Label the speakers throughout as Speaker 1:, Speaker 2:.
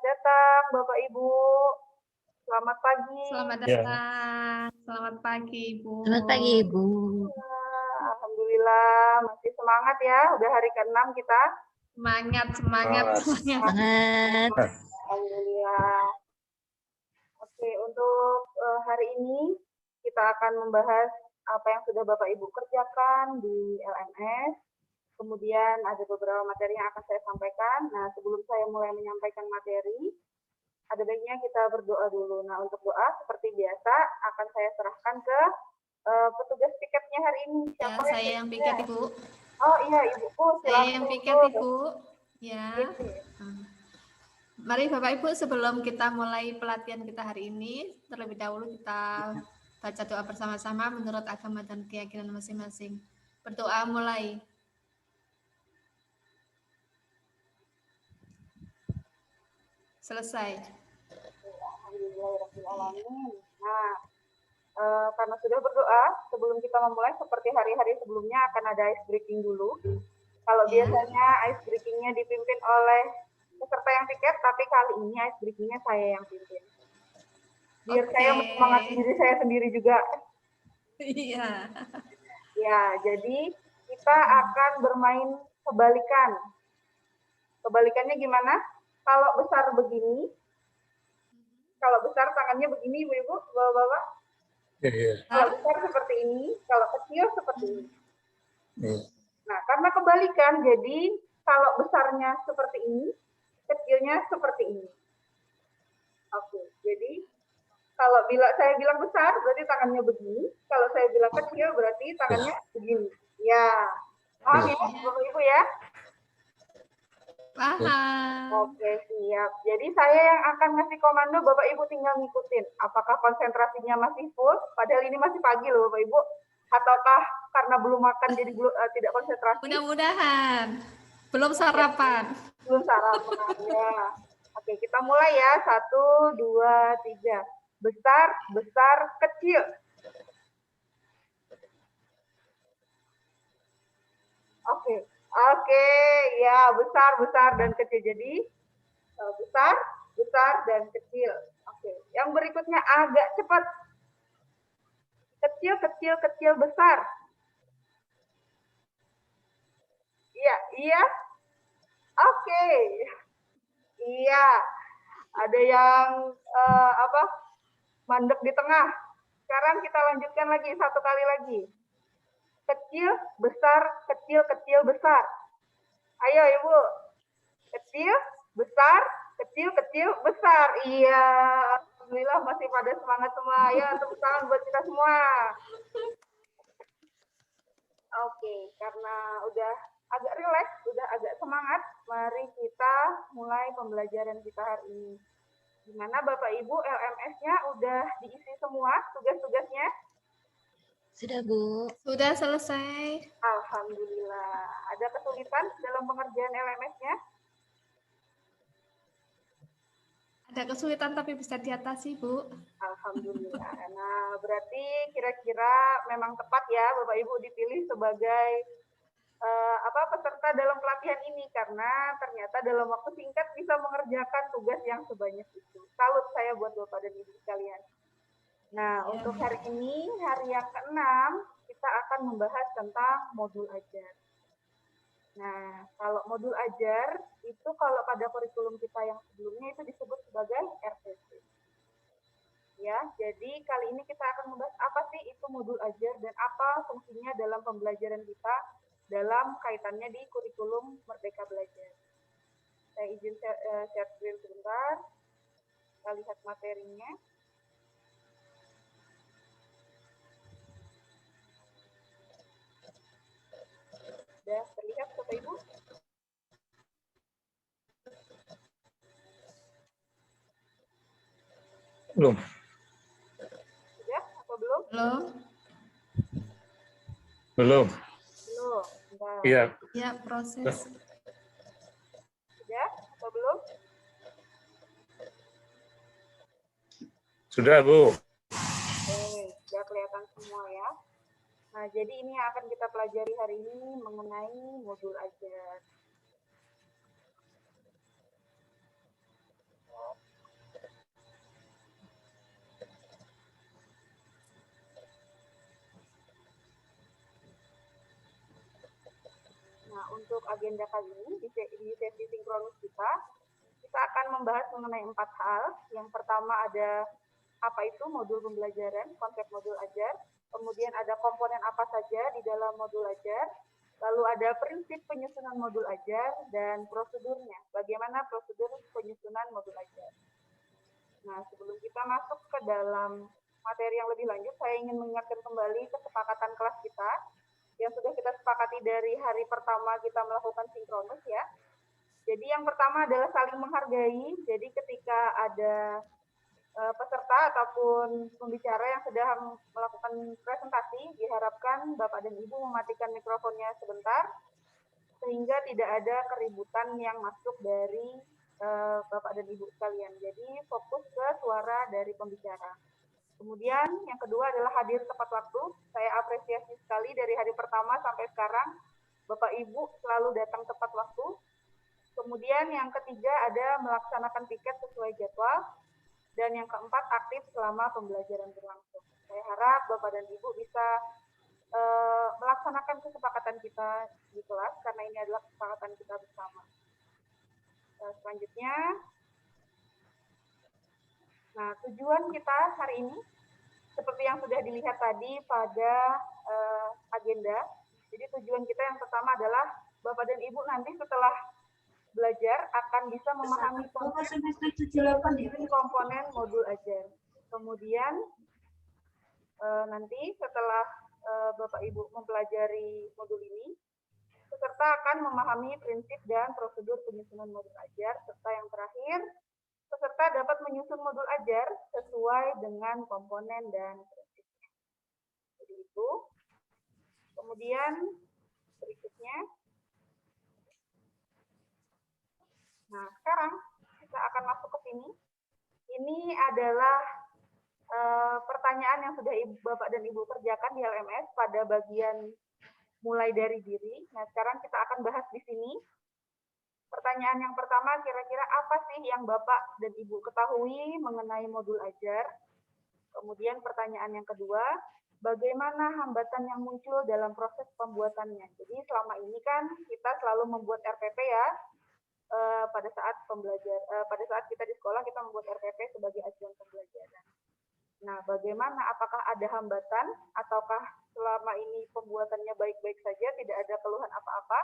Speaker 1: datang Bapak Ibu. Selamat pagi.
Speaker 2: Selamat
Speaker 3: Ya.
Speaker 2: datang. Selamat pagi, Ibu.
Speaker 4: Selamat pagi, Ibu.
Speaker 1: Ya, alhamdulillah masih semangat ya. Udah hari ke-6 kita.
Speaker 2: Semangat.
Speaker 4: Semangat.
Speaker 1: Alhamdulillah. Oke, untuk hari ini kita akan membahas apa yang sudah Bapak Ibu kerjakan di LMS. Kemudian ada beberapa materi yang akan saya sampaikan. Nah, sebelum saya mulai menyampaikan materi, ada baiknya kita berdoa dulu. Nah, untuk doa seperti biasa akan saya serahkan ke petugas piketnya hari ini.
Speaker 2: Ya, saya yang piket, Ibu.
Speaker 1: Oh iya, Ibuku.
Speaker 2: Saya yang piket, Ibu. Ya.
Speaker 1: Oke.
Speaker 2: Mari Bapak Ibu, sebelum kita mulai pelatihan kita hari ini, terlebih dahulu kita baca doa bersama-sama menurut agama dan keyakinan masing-masing. Berdoa mulai. Selesai.
Speaker 1: Alhamdulillahirrahmanirrahim. Nah, karena sudah berdoa, sebelum kita memulai seperti hari-hari sebelumnya akan ada ice breaking dulu. Kalau biasanya ice breakingnya dipimpin oleh peserta yang tiket, tapi kali ini ice breakingnya saya yang pimpin. Biar saya menyemangati diri saya sendiri juga.
Speaker 2: Iya.
Speaker 1: Ya, jadi kita akan bermain kebalikan. Kebalikannya gimana? Kalau besar begini, kalau besar tangannya begini, Ibu-Ibu, Bapak-Bapak. Kalau besar seperti ini, kalau kecil seperti ini. Nah, karena kebalikan, jadi kalau besarnya seperti ini, kecilnya seperti ini. Oke, jadi kalau saya bilang besar, berarti tangannya begini. Kalau saya bilang kecil, berarti tangannya begini. Ya, paham ya, Bapak-Ibu ya?
Speaker 2: Paham.
Speaker 1: Oke, siap. Jadi saya yang akan ngasih komando, Bapak Ibu tinggal ngikutin. Apakah konsentrasinya masih full? Padahal ini masih pagi loh, Bapak Ibu. Ataukah karena belum makan jadi tidak konsentrasi?
Speaker 2: Mudah-mudahan. Belum sarapan.
Speaker 1: Belum sarapan, ya. Oke, kita mulai ya. 1, 2, 3. Besar, besar, kecil. Oke, ya besar, besar dan kecil. Jadi besar, besar dan kecil. Oke, yang berikutnya agak cepat. Kecil, kecil, kecil, besar. Iya. Oke. Iya. Ada yang mandek di tengah. Sekarang kita lanjutkan lagi satu kali lagi. Kecil, besar, kecil, kecil, besar. Ayo Ibu. Kecil, besar, kecil, kecil, besar. Iya. Alhamdulillah masih pada semangat semua. Ayo tepuk tangan buat kita semua. Oke, karena udah agak rileks, udah agak semangat, mari kita mulai pembelajaran kita hari ini. Gimana Bapak Ibu, LMS-nya udah diisi semua tugas-tugasnya?
Speaker 4: Sudah, Bu.
Speaker 2: Sudah selesai.
Speaker 1: Alhamdulillah. Ada kesulitan dalam pengerjaan LMS-nya?
Speaker 2: Ada kesulitan tapi bisa diatasi, Bu.
Speaker 1: Alhamdulillah. Nah, berarti kira-kira memang tepat ya Bapak Ibu dipilih sebagai peserta dalam pelatihan ini karena ternyata dalam waktu singkat bisa mengerjakan tugas yang sebanyak itu. Salut saya buat Bapak dan Ibu sekalian. Nah, untuk hari ini, hari yang ke-6, kita akan membahas tentang modul ajar. Nah, kalau modul ajar, itu kalau pada kurikulum kita yang sebelumnya itu disebut sebagai RTC. Ya, jadi kali ini kita akan membahas apa sih itu modul ajar dan apa fungsinya dalam pembelajaran kita dalam kaitannya di kurikulum Merdeka Belajar. Saya izin share screen sebentar. Kita lihat materinya. Sudah terlihat Bapak Ibu?
Speaker 3: Belum.
Speaker 1: Sudah atau belum?
Speaker 3: Belum.
Speaker 1: Bentar.
Speaker 3: Iya.
Speaker 2: Ya, proses.
Speaker 1: Sudah atau belum?
Speaker 3: Sudah, Bu.
Speaker 1: Oke, sudah kelihatan semua ya. Nah, jadi ini yang akan kita pelajari hari ini mengenai modul ajar. untuk agenda kali ini di sesi sinkronus kita akan membahas mengenai 4 hal. Yang pertama ada apa itu modul pembelajaran, konsep modul ajar. Kemudian ada komponen apa saja di dalam modul ajar. Lalu ada prinsip penyusunan modul ajar dan prosedurnya. Bagaimana prosedur penyusunan modul ajar. Nah, sebelum kita masuk ke dalam materi yang lebih lanjut, saya ingin mengingatkan kembali kesepakatan kelas kita yang sudah kita sepakati dari hari pertama kita melakukan sinkronus ya. Jadi yang pertama adalah saling menghargai. Jadi ketika ada peserta ataupun pembicara yang sedang melakukan presentasi, diharapkan Bapak dan Ibu mematikan mikrofonnya sebentar, sehingga tidak ada keributan yang masuk dari Bapak dan Ibu sekalian. Jadi fokus ke suara dari pembicara. Kemudian yang kedua adalah hadir tepat waktu. Saya apresiasi sekali dari hari pertama sampai sekarang, Bapak Ibu selalu datang tepat waktu. Kemudian yang ketiga ada melaksanakan piket sesuai jadwal. Dan yang keempat aktif selama pembelajaran berlangsung. Saya harap Bapak dan Ibu bisa melaksanakan kesepakatan kita di kelas, karena ini adalah kesepakatan kita bersama. Selanjutnya, nah tujuan kita hari ini, seperti yang sudah dilihat tadi pada agenda, jadi tujuan kita yang pertama adalah Bapak dan Ibu nanti setelah belajar akan bisa memahami komponen modul ajar. Kemudian nanti setelah Bapak Ibu mempelajari modul ini, peserta akan memahami prinsip dan prosedur penyusunan modul ajar, serta yang terakhir, peserta dapat menyusun modul ajar sesuai dengan komponen dan prinsipnya. Jadi itu. Kemudian berikutnya, nah sekarang kita akan masuk ke sini. Ini adalah pertanyaan yang sudah Bapak dan Ibu kerjakan di LMS pada bagian mulai dari diri. Nah, sekarang kita akan bahas di sini. Pertanyaan yang pertama, kira-kira apa sih yang Bapak dan Ibu ketahui mengenai modul ajar? Kemudian pertanyaan yang kedua, bagaimana hambatan yang muncul dalam proses pembuatannya? Jadi selama ini kan kita selalu membuat RPP ya. Pada saat kita di sekolah kita membuat RPP sebagai acuan pembelajaran. Nah, bagaimana? Apakah ada hambatan ataukah selama ini pembuatannya baik-baik saja, tidak ada keluhan apa-apa?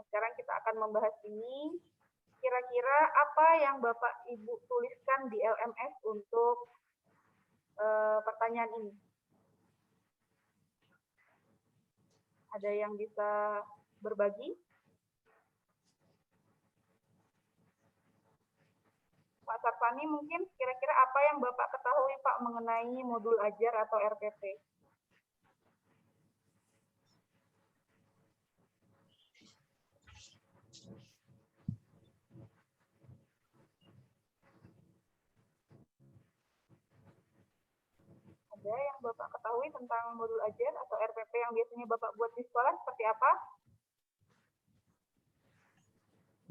Speaker 1: Sekarang kita akan membahas ini. Kira-kira apa yang Bapak Ibu tuliskan di LMS untuk pertanyaan ini? Ada yang bisa berbagi? Pak Sarfani, mungkin kira-kira apa yang Bapak ketahui Pak mengenai modul ajar atau RPP? Ada yang Bapak ketahui tentang modul ajar atau RPP yang biasanya Bapak buat di sekolah seperti apa?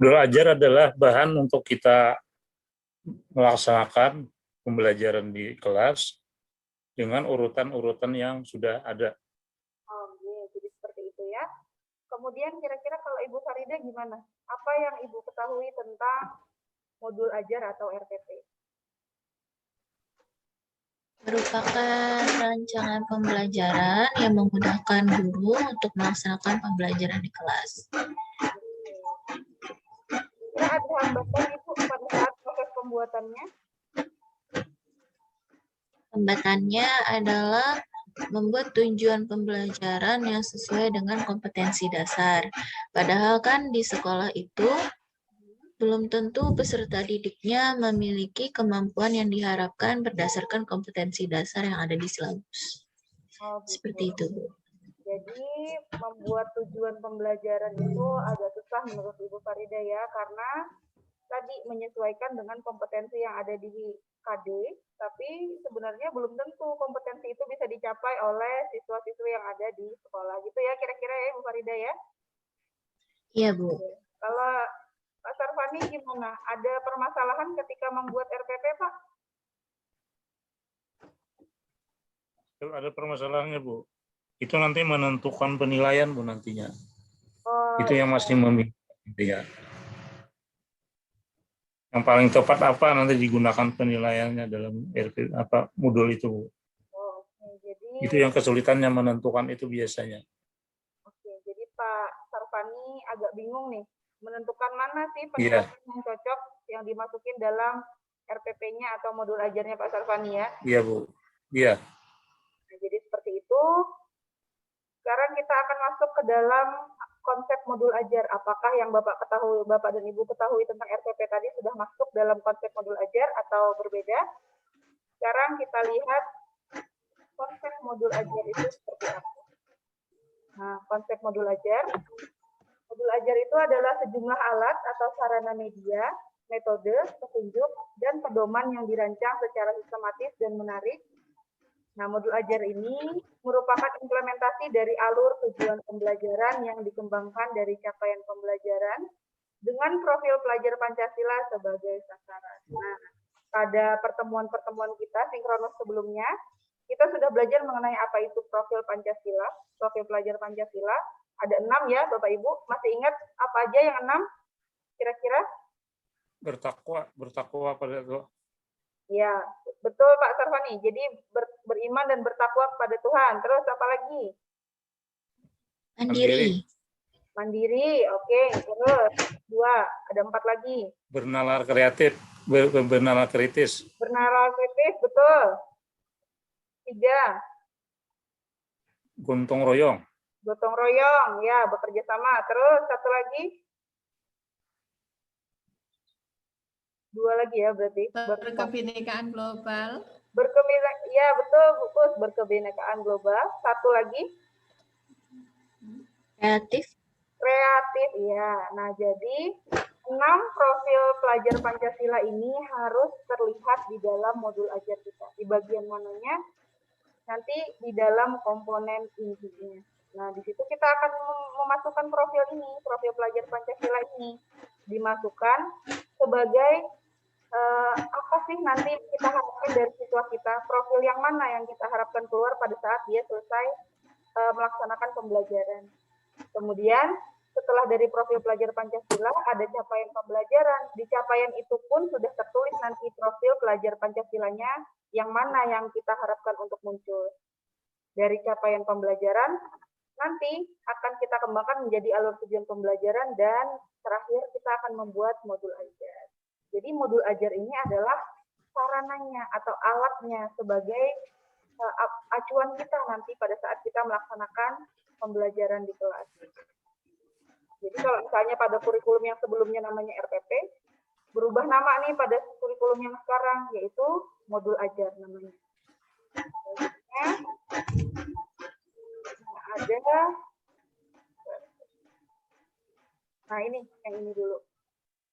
Speaker 3: Modul ajar adalah bahan untuk kita melaksanakan pembelajaran di kelas dengan urutan-urutan yang sudah ada.
Speaker 1: Oke, jadi seperti itu ya. Kemudian kira-kira kalau Ibu Farida gimana? Apa yang Ibu ketahui tentang modul ajar atau RPP?
Speaker 4: Merupakan rancangan pembelajaran yang memudahkan guru untuk melaksanakan pembelajaran di kelas.
Speaker 1: Kira ada hambatan Ibu pada saat proses pembuatannya?
Speaker 4: Hambatannya adalah membuat tujuan pembelajaran yang sesuai dengan kompetensi dasar. Padahal kan di sekolah itu belum tentu peserta didiknya memiliki kemampuan yang diharapkan berdasarkan kompetensi dasar yang ada di silabus. Seperti itu, Bu.
Speaker 1: Jadi membuat tujuan pembelajaran itu agak susah menurut Ibu Farida ya, karena tadi menyesuaikan dengan kompetensi yang ada di KD, tapi sebenarnya belum tentu kompetensi itu bisa dicapai oleh siswa-siswi yang ada di sekolah. Gitu ya kira-kira ya Ibu Farida ya?
Speaker 4: Iya, Bu.
Speaker 1: Kalau Pak Sarfani gimana? Ada permasalahan ketika membuat RPP, Pak?
Speaker 3: Kalau ada permasalahannya, Bu, itu nanti menentukan penilaian, Bu, nantinya.
Speaker 1: Oh,
Speaker 3: Itu yang masih membingungkan. Ya. Yang paling tepat apa nanti digunakan penilaiannya dalam modul itu.
Speaker 1: Oke, jadi
Speaker 3: Itu yang kesulitannya menentukan itu biasanya.
Speaker 1: oke, jadi Pak Sarvani agak bingung nih menentukan mana sih
Speaker 3: Iya,
Speaker 1: penilaian yang cocok yang dimasukin dalam RPP-nya atau modul ajarnya Pak Sarvani ya.
Speaker 3: iya Bu. Iya,
Speaker 1: Nah, jadi seperti itu. Sekarang kita akan masuk ke dalam konsep modul ajar. Apakah yang Bapak ketahui, Bapak dan Ibu ketahui tentang RPP tadi sudah masuk dalam konsep modul ajar atau berbeda? Sekarang kita lihat konsep modul ajar itu seperti apa. Nah, konsep modul ajar. Modul ajar itu adalah sejumlah alat atau sarana media, metode, petunjuk, dan pedoman yang dirancang secara sistematis dan menarik. Nah, modul ajar ini merupakan implementasi dari alur tujuan pembelajaran yang dikembangkan dari capaian pembelajaran dengan profil pelajar Pancasila sebagai sasaran. Nah, pada pertemuan-pertemuan kita sinkronus sebelumnya, kita sudah belajar mengenai apa itu profil Pancasila, profil pelajar Pancasila. Ada 6 ya, Bapak Ibu. Masih ingat apa aja yang 6? Kira-kira?
Speaker 3: bertakwa pada Tuhan.
Speaker 1: Ya, betul Pak Sarvani. Jadi beriman dan bertakwa kepada Tuhan. Terus apa lagi?
Speaker 4: Mandiri.
Speaker 1: Mandiri, oke. Terus 2, ada 4 lagi.
Speaker 3: Bernalar kreatif, bernalar kritis.
Speaker 1: Bernalar kritis, betul. 3,
Speaker 3: Gotong royong.
Speaker 1: gotong royong, ya bekerja sama. Terus satu lagi. 2 lagi ya berarti.
Speaker 2: Berkebinekaan global.
Speaker 1: Ya betul, fokus berkebinekaan global. Satu lagi. Kreatif, ya. Nah, jadi 6 profil pelajar Pancasila ini harus terlihat di dalam modul ajar kita. Di bagian mananya? Nanti di dalam komponen intinya. Nah, di situ kita akan memasukkan profil ini, profil pelajar Pancasila ini. Dimasukkan sebagai apa sih nanti kita harapkan dari siswa kita, profil yang mana yang kita harapkan keluar pada saat dia selesai melaksanakan pembelajaran. Kemudian setelah dari profil pelajar Pancasila ada capaian pembelajaran. Di capaian itu pun sudah tertulis nanti profil pelajar Pancasilanya yang mana yang kita harapkan untuk muncul. Dari capaian pembelajaran nanti akan kita kembangkan menjadi alur tujuan pembelajaran dan terakhir kita akan membuat modul ajar. Jadi modul ajar ini adalah sarananya atau alatnya sebagai acuan kita nanti pada saat kita melaksanakan pembelajaran di kelas. Jadi kalau misalnya pada kurikulum yang sebelumnya namanya RPP, berubah nama nih pada kurikulum yang sekarang, yaitu modul ajar namanya. Ada, nah ini, yang ini dulu.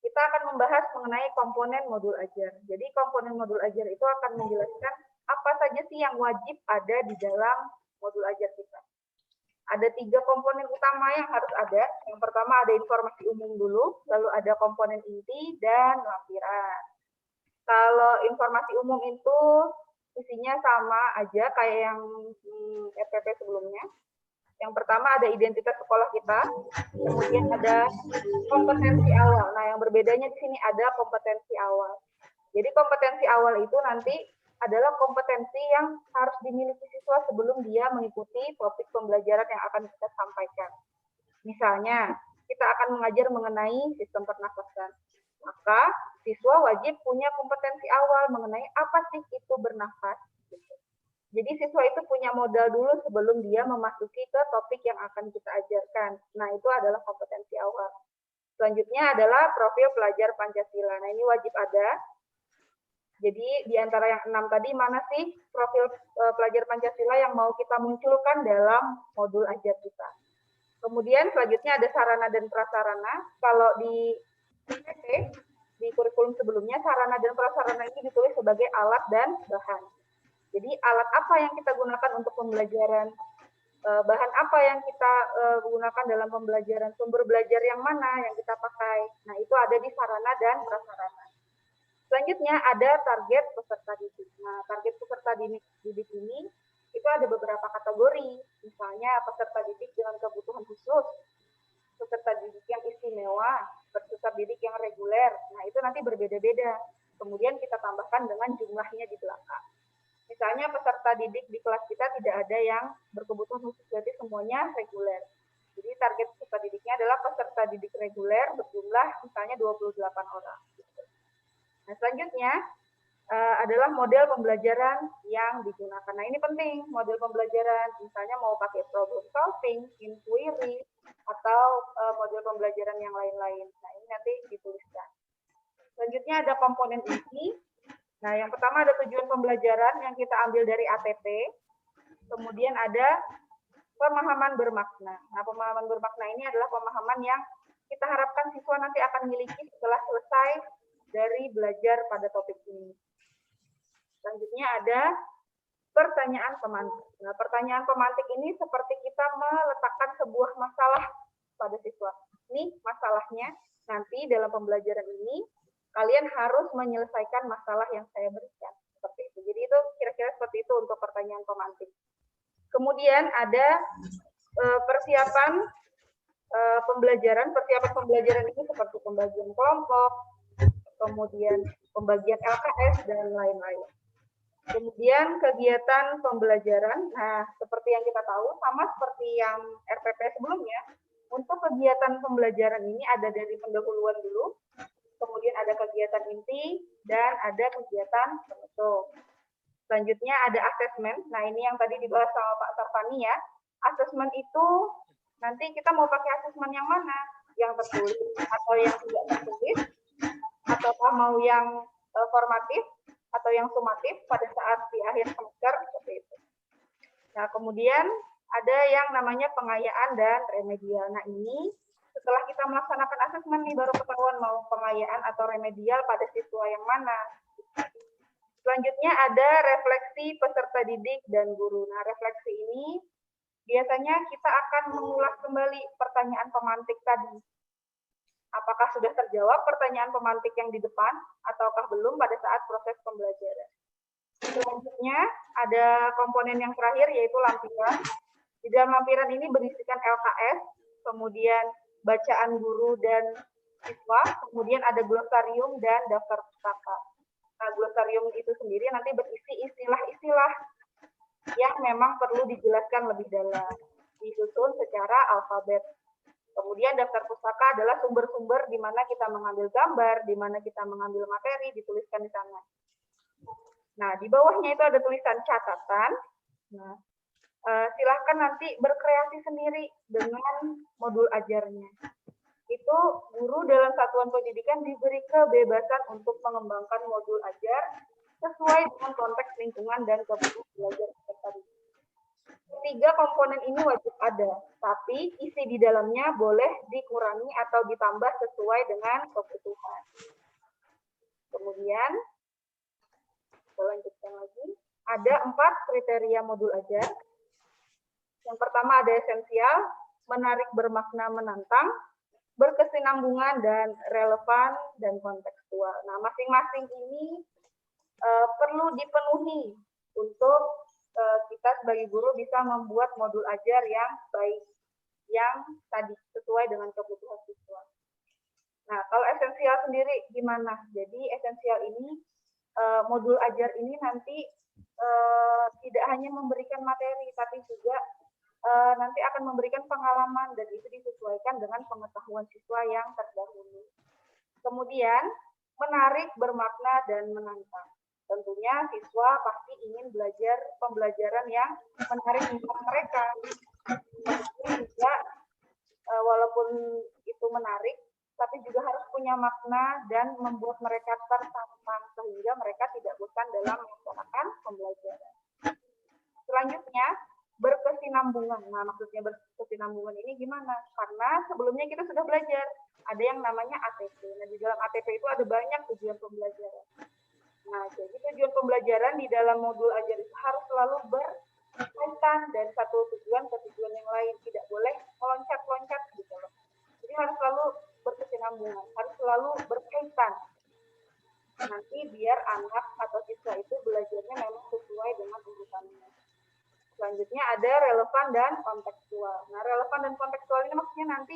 Speaker 1: Kita akan membahas mengenai komponen modul ajar. Jadi komponen modul ajar itu akan menjelaskan apa saja sih yang wajib ada di dalam modul ajar kita. Ada 3 komponen utama yang harus ada. Yang pertama ada informasi umum dulu, lalu ada komponen inti dan lampiran. Kalau informasi umum itu isinya sama aja kayak yang RPP sebelumnya. Yang pertama ada identitas sekolah kita, kemudian ada kompetensi awal. Nah, yang berbedanya di sini ada kompetensi awal. Jadi kompetensi awal itu nanti adalah kompetensi yang harus dimiliki siswa sebelum dia mengikuti topik pembelajaran yang akan kita sampaikan. Misalnya, kita akan mengajar mengenai sistem pernafasan. Maka, siswa wajib punya kompetensi awal mengenai apa sih itu bernafas. Jadi siswa itu punya modal dulu sebelum dia memasuki ke topik yang akan kita ajarkan. Nah, itu adalah kompetensi awal. Selanjutnya adalah profil pelajar Pancasila. Nah, ini wajib ada. Jadi di antara yang 6 tadi, mana sih profil pelajar Pancasila yang mau kita munculkan dalam modul ajar kita. Kemudian selanjutnya ada sarana dan prasarana. Kalau di PPT, di kurikulum sebelumnya, sarana dan prasarana ini ditulis sebagai alat dan bahan. Jadi alat apa yang kita gunakan untuk pembelajaran, bahan apa yang kita gunakan dalam pembelajaran, sumber belajar yang mana yang kita pakai. Nah, itu ada di sarana dan prasarana. Selanjutnya ada target peserta didik. Nah, target peserta didik ini itu ada beberapa kategori. Misalnya peserta didik dengan kebutuhan khusus, peserta didik yang istimewa, peserta didik yang reguler. Nah, itu nanti berbeda-beda. Kemudian kita tambahkan dengan jumlahnya di belakang. Misalnya peserta didik di kelas kita tidak ada yang berkebutuhan khusus, berarti semuanya reguler. Jadi target peserta didiknya adalah peserta didik reguler berjumlah misalnya 28 orang. Nah, selanjutnya adalah model pembelajaran yang digunakan. Nah, ini penting, model pembelajaran. Misalnya mau pakai problem solving, inquiry, atau model pembelajaran yang lain-lain. Nah, ini nanti dituliskan. Selanjutnya ada komponen inti. Nah, yang pertama ada tujuan pembelajaran yang kita ambil dari ATP. Kemudian ada pemahaman bermakna. Nah, pemahaman bermakna ini adalah pemahaman yang kita harapkan siswa nanti akan miliki setelah selesai dari belajar pada topik ini. Selanjutnya ada pertanyaan pemantik. Nah, pertanyaan pemantik ini seperti kita meletakkan sebuah masalah pada siswa. Ini masalahnya, nanti dalam pembelajaran ini kalian harus menyelesaikan masalah yang saya berikan. Seperti itu. Jadi itu kira-kira seperti itu untuk pertanyaan pemantik. Kemudian ada persiapan pembelajaran. Persiapan pembelajaran ini seperti pembagian kelompok, kemudian pembagian LKS, dan lain-lain. Kemudian kegiatan pembelajaran. Nah, seperti yang kita tahu, sama seperti yang RPP sebelumnya, untuk kegiatan pembelajaran ini ada dari pendahuluan dulu, kemudian ada kegiatan inti, dan ada kegiatan penutup. Selanjutnya ada asesmen. Nah, ini yang tadi dibahas sama Pak Sarfani ya. Asesmen itu nanti kita mau pakai asesmen yang mana? Yang tertulis atau yang tidak tertulis? Ataukah mau yang formatif atau yang sumatif pada saat di akhir semester seperti itu. Nah, kemudian ada yang namanya pengayaan dan remedial. Nah, ini setelah kita melaksanakan asesmen nih baru ketahuan mau pengayaan atau remedial pada siswa yang mana. Selanjutnya ada refleksi peserta didik dan guru. Nah, refleksi ini biasanya kita akan mengulas kembali pertanyaan pemantik tadi. Apakah sudah terjawab pertanyaan pemantik yang di depan, ataukah belum pada saat proses pembelajaran. Selanjutnya ada komponen yang terakhir yaitu lampiran. Di dalam lampiran ini berisikan LKS, kemudian bacaan guru dan siswa, kemudian ada glosarium dan daftar pustaka. Nah, glosarium itu sendiri nanti berisi istilah-istilah yang memang perlu dijelaskan lebih dalam, disusun secara alfabet. Kemudian daftar pustaka adalah sumber-sumber di mana kita mengambil gambar, di mana kita mengambil materi, dituliskan di sana. Nah, di bawahnya itu ada tulisan catatan. Nah, silahkan nanti berkreasi sendiri dengan modul ajarnya. Itu guru dalam satuan pendidikan diberi kebebasan untuk mengembangkan modul ajar sesuai dengan konteks lingkungan dan kebutuhan belajar peserta didik. Tiga komponen ini wajib ada, tapi isi di dalamnya boleh dikurangi atau ditambah sesuai dengan kebutuhan. Kemudian, kita lanjutkan lagi. Ada 4 kriteria modul ajar. Yang pertama ada esensial, menarik, bermakna, menantang, berkesinambungan, dan relevan dan kontekstual. Nah, masing-masing ini perlu dipenuhi untuk kita sebagai guru bisa membuat modul ajar yang baik, yang tadi sesuai dengan kebutuhan siswa. Nah, kalau esensial sendiri gimana? Jadi esensial ini modul ajar ini nanti tidak hanya memberikan materi, tapi juga nanti akan memberikan pengalaman dan itu disesuaikan dengan pengetahuan siswa yang terdahulu. Kemudian menarik, bermakna, dan menantang. Tentunya siswa pasti ingin belajar pembelajaran yang menarik minat mereka. Juga walaupun itu menarik, tapi juga harus punya makna dan membuat mereka tertantang sehingga mereka tidak bosan dalam melaksanakan pembelajaran. Selanjutnya, berkesinambungan. Nah, maksudnya berkesinambungan ini gimana? Karena sebelumnya kita sudah belajar, ada yang namanya ATP. Nah, di dalam ATP itu ada banyak tujuan pembelajaran. Nah, jadi tujuan pembelajaran di dalam modul ajar itu harus selalu berkaitan dari satu tujuan ke tujuan yang lain. Tidak boleh meloncat-loncat gitu loh. Jadi harus selalu berkesinambungan, harus selalu berkaitan. Nanti biar anak atau siswa itu belajarnya memang sesuai dengan urutannya. Selanjutnya ada relevan dan kontekstual. Nah, relevan dan kontekstual ini maksudnya nanti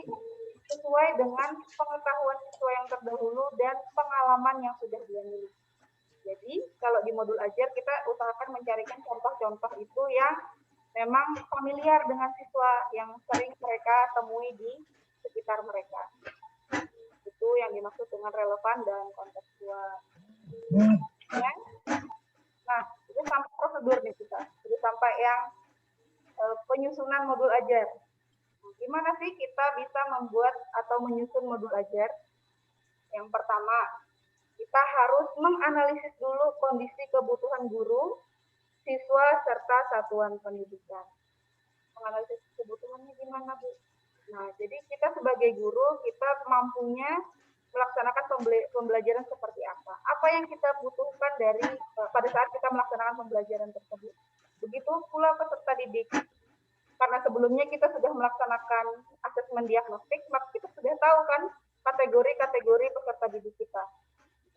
Speaker 1: sesuai dengan pengetahuan siswa yang terdahulu dan pengalaman yang sudah dia miliki. Jadi kalau di modul ajar kita usahakan mencarikan contoh-contoh itu yang memang familiar dengan siswa yang sering mereka temui di sekitar mereka. Itu yang dimaksud dengan relevan dan kontekstual. Ya. Nah, itu sampai prosedur nih kita. Jadi sampai yang penyusunan modul ajar. Gimana sih kita bisa membuat atau menyusun modul ajar? Yang pertama, kita harus menganalisis dulu kondisi kebutuhan guru, siswa, serta satuan pendidikan. Menganalisis kebutuhannya gimana, Bu? Nah, jadi kita sebagai guru, kita mampunya melaksanakan pembelajaran seperti apa. Apa yang kita butuhkan dari pada saat kita melaksanakan pembelajaran tersebut. Begitu pula peserta didik. Karena sebelumnya kita sudah melaksanakan asesmen diagnostik, maka kita sudah tahu kan kategori-kategori peserta didik kita.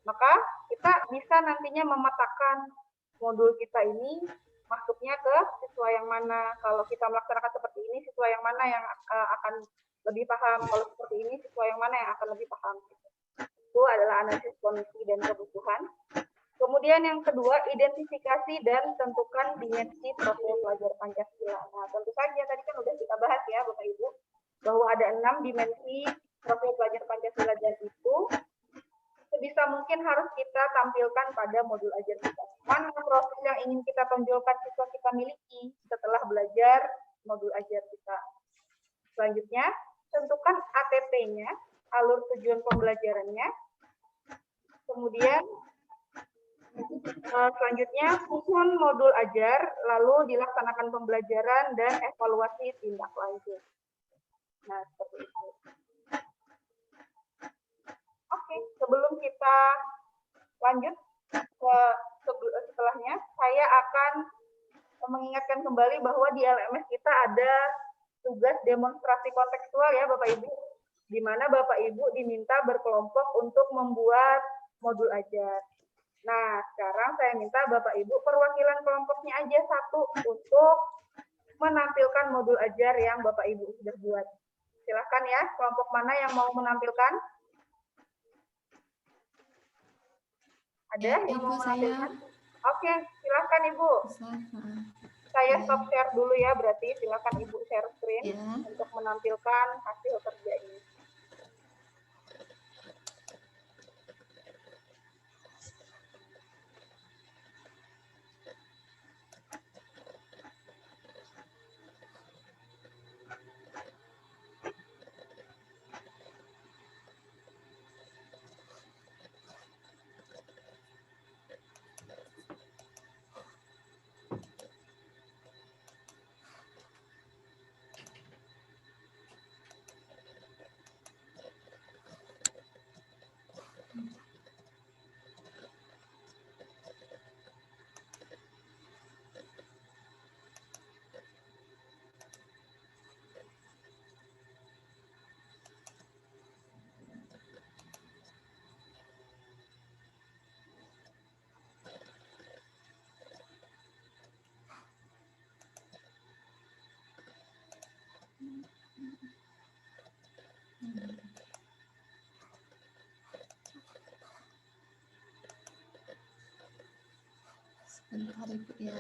Speaker 1: Maka kita bisa nantinya memetakan modul kita ini masuknya ke siswa yang mana. Kalau kita melaksanakan seperti ini, siswa yang mana yang akan lebih paham. Kalau seperti ini, siswa yang mana yang akan lebih paham. Itu adalah analisis kondisi dan kebutuhan. Kemudian yang kedua, identifikasi dan tentukan dimensi profil pelajar Pancasila. Nah, tentu saja tadi kan udah kita bahas ya, Bapak Ibu, bahwa ada 6 dimensi profil pelajar Pancasila dan itu sebisa mungkin harus kita tampilkan pada modul ajar kita. Mana profil yang ingin kita tonjolkan siswa kita miliki setelah belajar modul ajar kita. Selanjutnya, tentukan ATP-nya, alur tujuan pembelajarannya. Kemudian, selanjutnya, susun modul ajar, lalu dilaksanakan pembelajaran dan evaluasi tindak lanjut. Nah, seperti itu. Oke, sebelum kita lanjut ke setelahnya, saya akan mengingatkan kembali bahwa di LMS kita ada tugas demonstrasi kontekstual ya Bapak Ibu, di mana Bapak Ibu diminta berkelompok untuk membuat modul ajar. Nah, sekarang saya minta Bapak Ibu perwakilan kelompoknya aja satu untuk menampilkan modul ajar yang Bapak Ibu sudah buat. Silahkan ya, kelompok mana yang mau menampilkan? Ada
Speaker 2: ya,
Speaker 1: yang
Speaker 2: Ibu,
Speaker 1: mau menampilkan?
Speaker 2: saya.
Speaker 1: Oke, silahkan Ibu. Saya stop share dulu ya, berarti silahkan Ibu share screen untuk menampilkan hasil kerja ini.
Speaker 2: Sebentar Ibu ya.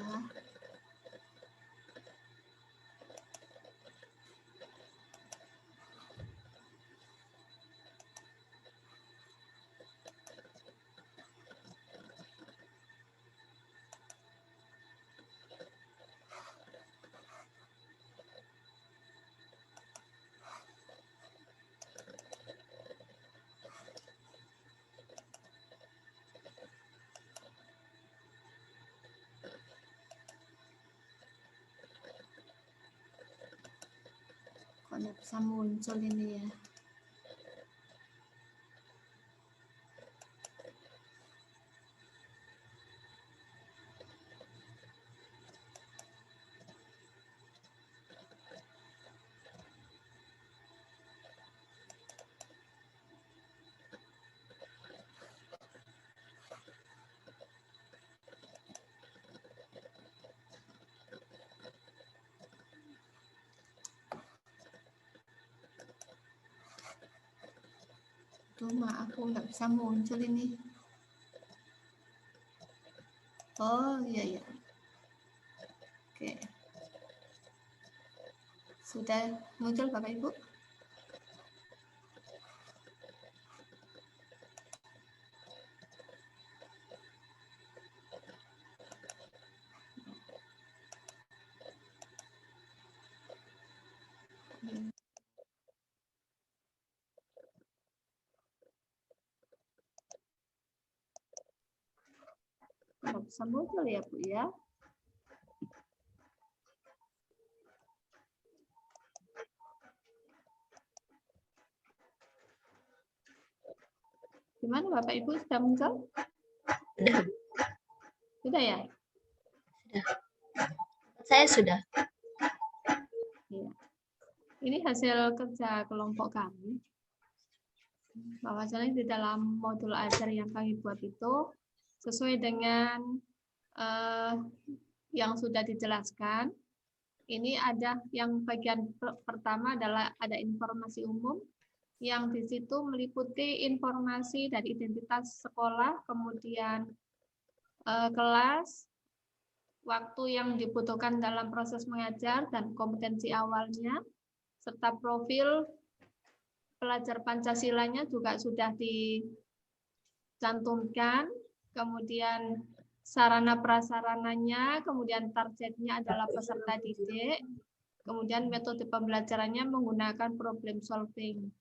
Speaker 2: Kok nggak bisa muncul ini ya? Tuh, maaf, aku nggak bisa muncul ini. Oh, iya, iya. Oke. Sudah muncul Bapak Ibu? Nggak bisa muncul ya, Bu ya? Gimana Bapak Ibu, sudah muncul?
Speaker 4: Sudah.
Speaker 2: Sudah ya?
Speaker 4: Saya sudah.
Speaker 2: Iya. Ini hasil kerja kelompok kami. Bahwasanya di dalam modul ajar yang kami buat itu sesuai dengan yang sudah dijelaskan. Ini ada yang bagian pertama adalah ada informasi umum yang di situ meliputi informasi dari identitas sekolah, kemudian kelas, waktu yang dibutuhkan dalam proses mengajar dan kompetensi awalnya, serta profil pelajar Pancasilanya juga sudah dicantumkan, kemudian sarana prasarananya, kemudian targetnya adalah peserta didik, kemudian metode pembelajarannya menggunakan problem solving.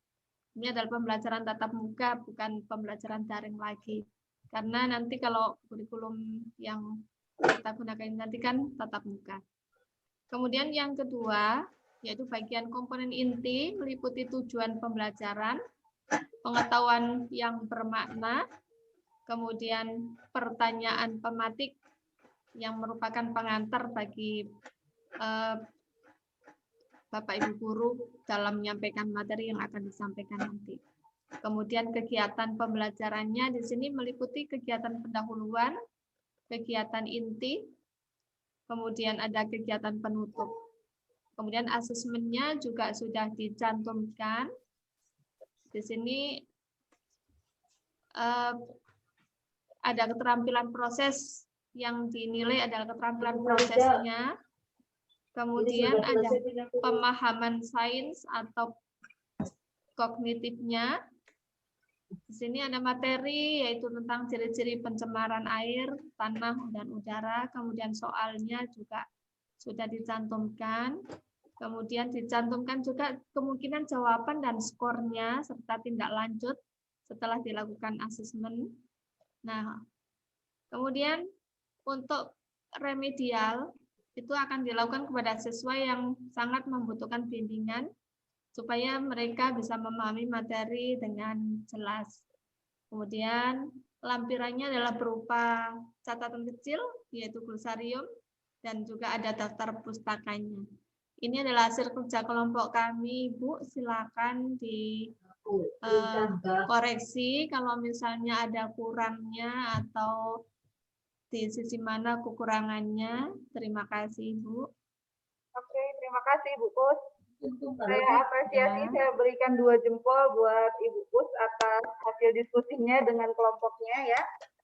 Speaker 2: Ini adalah pembelajaran tatap muka, bukan pembelajaran daring lagi. Karena nanti kalau kurikulum yang kita gunakan nanti kan tatap muka. Kemudian yang kedua, yaitu bagian komponen inti, meliputi tujuan pembelajaran, pengetahuan yang bermakna, kemudian pertanyaan pematik yang merupakan pengantar bagi Bapak Ibu guru dalam menyampaikan materi yang akan disampaikan nanti. Kemudian kegiatan pembelajarannya di sini meliputi kegiatan pendahuluan, kegiatan inti, kemudian ada kegiatan penutup. Kemudian asesmennya juga sudah dicantumkan. Di sini ada keterampilan proses yang dinilai adalah keterampilan prosesnya. Kemudian ada pemahaman sains atau kognitifnya. Di sini ada materi yaitu tentang ciri-ciri pencemaran air, tanah, dan udara. Kemudian soalnya juga sudah dicantumkan. Kemudian dicantumkan juga kemungkinan jawaban dan skornya serta tindak lanjut setelah dilakukan asesmen. Nah, kemudian untuk remedial itu akan dilakukan kepada siswa yang sangat membutuhkan bimbingan supaya mereka bisa memahami materi dengan jelas. Kemudian lampirannya adalah berupa catatan kecil, yaitu glosarium, dan juga ada daftar pustakanya. Ini adalah hasil kerja kelompok kami, Bu. Silakan dikoreksi kalau misalnya ada kurangnya atau di sisi mana kekurangannya. Terima kasih, Bu.
Speaker 1: Oke, terima kasih Ibu Pus. Saya apresiasi, saya berikan 2 jempol buat Ibu Pus atas hasil diskusinya dengan kelompoknya ya.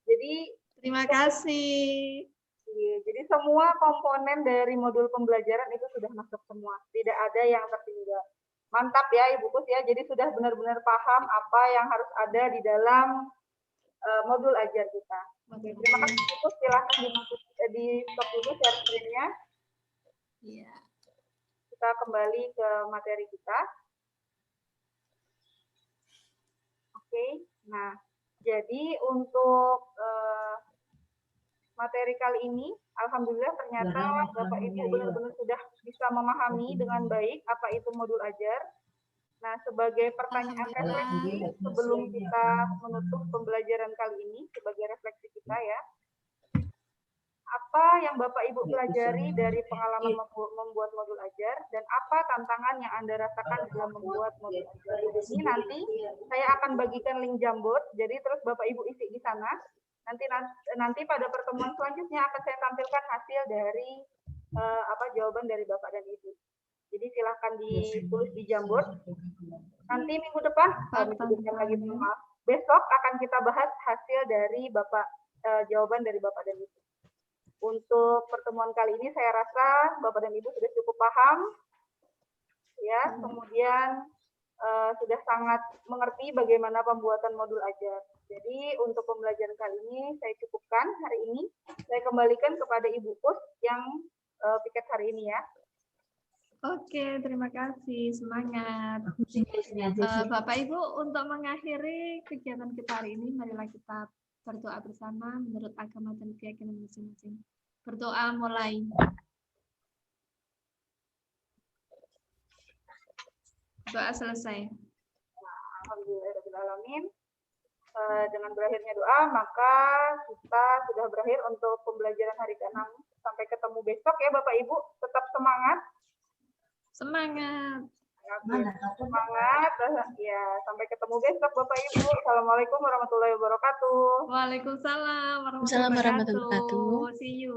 Speaker 1: Jadi
Speaker 2: terima kasih.
Speaker 1: Jadi semua komponen dari modul pembelajaran itu sudah masuk semua, tidak ada yang tertinggal. Mantap ya Ibu Pus ya, jadi sudah benar-benar paham apa yang harus ada di dalam modul ajar kita. Oke, terima kasih Ibu Pus, silahkan di stop dulu share screen-nya.
Speaker 2: Iya.
Speaker 1: Kita kembali ke materi kita. Oke, nah jadi untuk materi kali ini, alhamdulillah ternyata Bapak Ibu benar-benar sudah bisa memahami dengan baik apa itu modul ajar. Nah, sebagai pertanyaan refleksi sebelum kita menutup pembelajaran kali ini, sebagai refleksi kita ya, apa yang Bapak Ibu pelajari dari pengalaman membuat modul ajar dan apa tantangan yang Anda rasakan dalam membuat modul ajar. Ini nanti saya akan bagikan link Jamboard, jadi terus Bapak Ibu isi di sana. Nanti pada pertemuan selanjutnya akan saya tampilkan hasil dari jawaban dari Bapak dan Ibu. Jadi silahkan ditulis di Jamboard. Nanti minggu depan, maaf, besok akan kita bahas hasil dari Bapak, jawaban dari Bapak dan Ibu. Untuk pertemuan kali ini saya rasa Bapak dan Ibu sudah cukup paham, ya. Kemudian sudah sangat mengerti bagaimana pembuatan modul ajar. Jadi untuk pembelajaran kali ini saya cukupkan hari ini. Saya kembalikan kepada Ibu Pus yang piket hari ini ya.
Speaker 2: Oke, terima kasih. Semangat. Bapak Ibu, untuk mengakhiri kegiatan kita hari ini, marilah kita berdoa bersama menurut agama dan keyakinan masing-masing. Berdoa mulai. Doa selesai.
Speaker 1: Alhamdulillahirrahmanirrahim. Dengan berakhirnya doa, maka kita sudah berakhir untuk pembelajaran hari ke-6. Sampai ketemu besok ya Bapak Ibu. Tetap semangat.
Speaker 2: Semangat.
Speaker 1: Semangat. Ya, sampai ketemu besok Bapak Ibu. Assalamualaikum warahmatullahi wabarakatuh.
Speaker 2: Waalaikumsalam warahmatullahi wabarakatuh. See you.